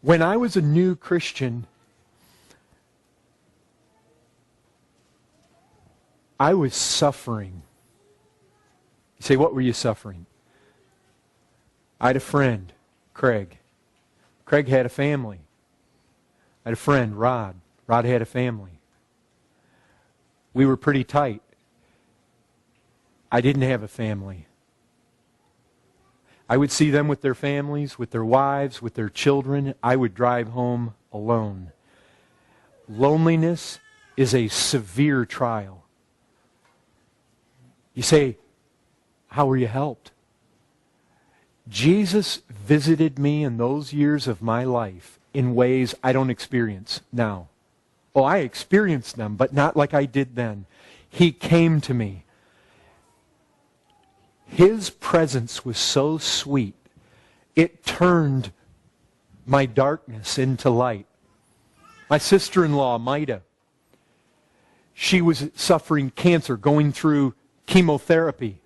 When I was a new Christian, I was suffering. You say, what were you suffering? I had a friend, Craig. Craig had a family. I had a friend, Rod. Rod had a family. We were pretty tight. I didn't have a family. I would see them with their families, with their wives, with their children. I would drive home alone. Loneliness is a severe trial. You say, how were you helped? Jesus visited me in those years of my life in ways I don't experience now. Oh, I experienced them, but not like I did then. He came to me. His presence was so sweet, it turned my darkness into light. My sister-in-law, Maida, she was suffering cancer, going through chemotherapy.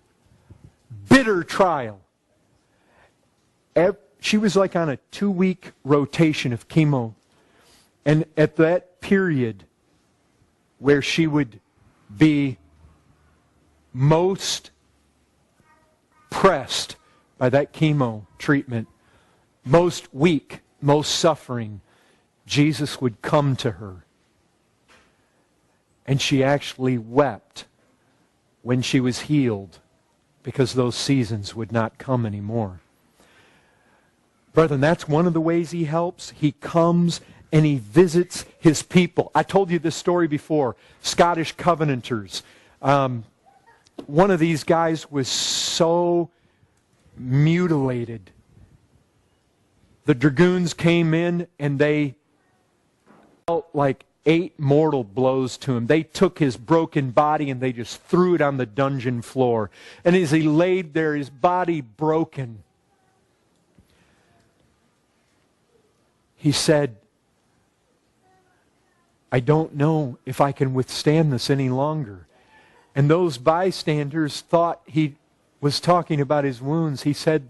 Bitter trial. She was like on a 2-week rotation of chemo. And at that period where she would be most pressed by that chemo treatment, most weak, most suffering, Jesus would come to her. And she actually wept when she was healed because those seasons would not come anymore. Brethren, that's one of the ways He helps. He comes and He visits His people. I told you this story before. Scottish Covenanters. One of these guys was so mutilated. The dragoons came in and they felt like 8 mortal blows to him. They took his broken body and they just threw it on the dungeon floor. And as he laid there, his body broken, he said, I don't know if I can withstand this any longer. And those bystanders thought he was talking about his wounds. He said,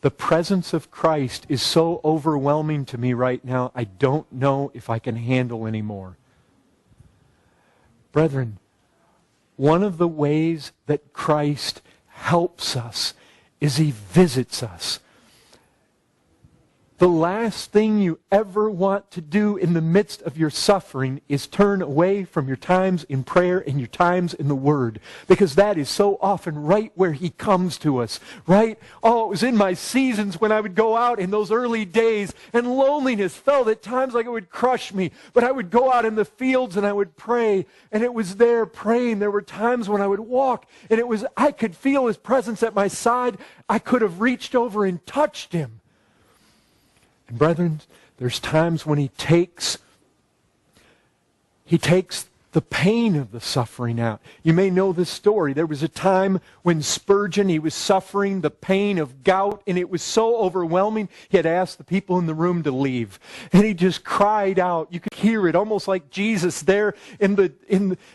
the presence of Christ is so overwhelming to me right now, I don't know if I can handle anymore. Brethren, one of the ways that Christ helps us is He visits us. The last thing you ever want to do in the midst of your suffering is turn away from your times in prayer and your times in the Word. Because that is so often right where He comes to us. Right? Oh, it was in my seasons when I would go out in those early days and loneliness felt at times like it would crush me. But I would go out in the fields and I would pray. And it was there praying. There were times when I would walk and I could feel His presence at my side. I could have reached over and touched Him. And brethren, there's times when He takes the pain of the suffering out. You may know this story. There was a time when Spurgeon, he was suffering the pain of gout, and it was so overwhelming, he had asked the people in the room to leave. And he just cried out. You could hear it, almost like Jesus there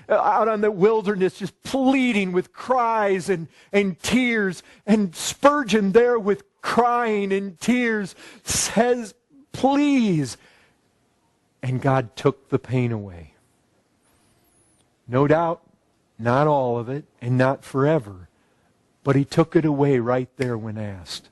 out on the wilderness, just pleading with cries and tears. And Spurgeon there with crying and tears says, please. And God took the pain away. No doubt, not all of it, and not forever. But He took it away right there when asked.